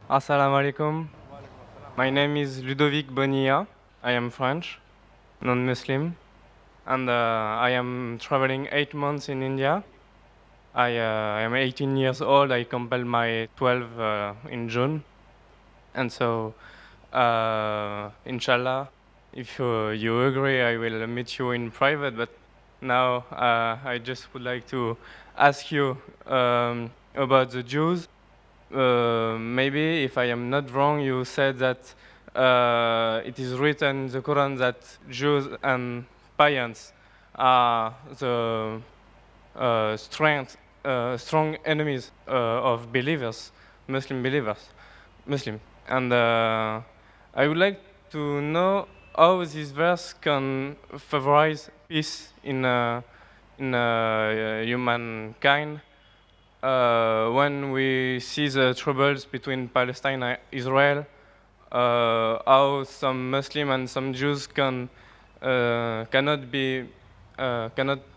Assalamu alaikum. My name is Ludovic Bonilla. I am French, non-Muslim, and I am traveling 8 months in India. I am 18 years old. I completed my 12 in June, and so, inshallah, if you agree, I will meet you in private. But now I just would like to ask you about the Jews. Maybe, if I am not wrong, you said that it is written in the Quran that Jews and pagans are the strong enemies of believers, Muslim believers, Muslim. And I would like to know how this verse can favorize peace in humankind when we see the troubles between Palestine and Israel, how some Muslim and some Jews cannot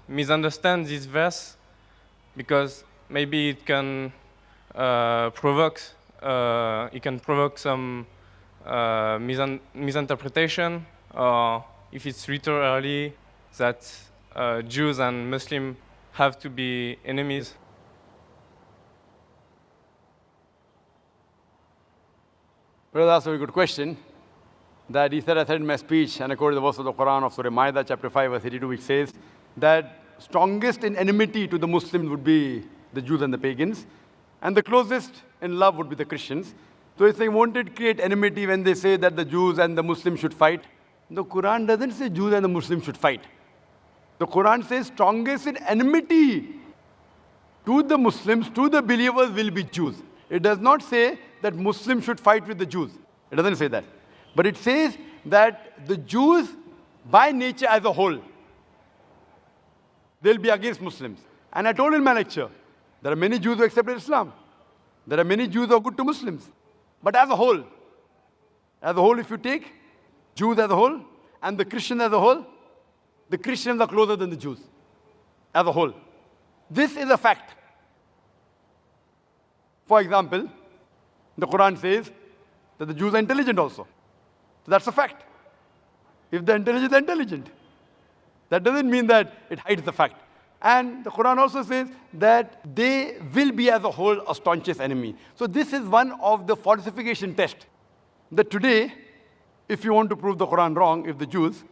misunderstand this verse, because maybe it can provoke some misinterpretation, or if it's literally that Jews and Muslims have to be enemies. Brother, that's a very good question. That he said, I said in my speech, and I quoted the verse of the Quran of Surah Ma'idah, chapter 5, verse 82, which says that strongest in enmity to the Muslims would be the Jews and the pagans, and the closest in love would be the Christians. So if they wanted to create enmity when they say that the Jews and the Muslims should fight, the Quran doesn't say Jews and the Muslims should fight. The Quran says strongest in enmity to the Muslims, to the believers, will be Jews. It does not say that Muslims should fight with the Jews. It doesn't say that. But it says that the Jews, by nature as a whole, they'll be against Muslims. And I told in my lecture, there are many Jews who accepted Islam. There are many Jews who are good to Muslims. But as a whole, if you take Jews as a whole and the Christians as a whole, the Christians are closer than the Jews as a whole. This is a fact. For example, the Quran says that the Jews are intelligent also. So that's a fact. If they're intelligent, they're intelligent. That doesn't mean that it hides the fact. And the Quran also says that they will be as a whole a staunchest enemy. So this is one of the falsification tests. That today, if you want to prove the Quran wrong, if the Jews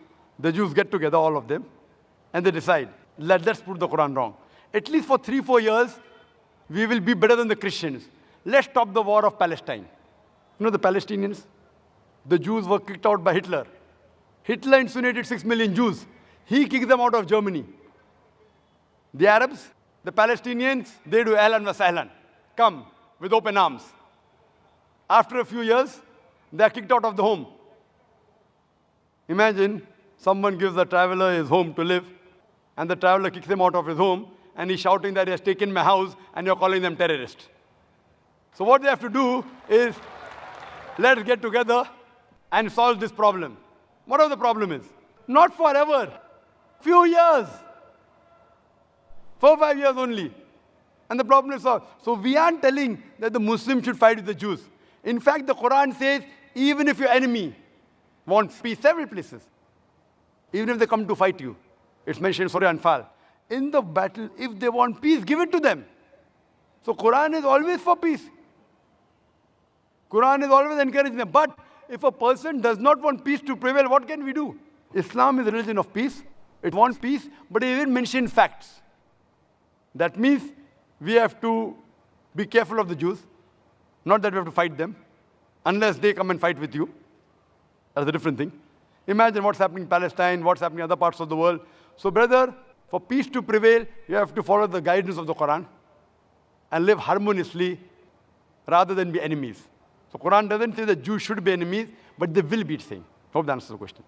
get together, all of them, and they decide, let's prove the Quran wrong. At least for 3-4 years, we will be better than the Christians. Let's stop the war of Palestine. You know the Palestinians? The Jews were kicked out by Hitler. Hitler incinerated 6 million Jews. He kicked them out of Germany. The Arabs, the Palestinians, they do ahlan wa sahlan. Come with open arms. After a few years, they are kicked out of the home. Imagine someone gives a traveler his home to live, and the traveler kicks him out of his home, and he's shouting that he has taken my house, and you're calling them terrorists. So what they have to do is, let's get together and solve this problem. Whatever the problem is. Not forever. Few years. 4-5 years only. And the problem is solved. So we aren't telling that the Muslims should fight with the Jews. In fact, the Quran says, even if your enemy wants peace, several places, even if they come to fight you, it's mentioned in Surah Anfal, in the battle, if they want peace, give it to them. So Quran is always for peace. Quran is always encouraging them. But if a person does not want peace to prevail, what can we do? Islam is a religion of peace. It wants peace, but it even mentions facts. That means we have to be careful of the Jews. Not that we have to fight them, unless they come and fight with you. That's a different thing. Imagine what's happening in Palestine, what's happening in other parts of the world. So brother, for peace to prevail, you have to follow the guidance of the Quran and live harmoniously rather than be enemies. So Quran doesn't say that Jews should be enemies, but they will be, saying. Hope that answers the question.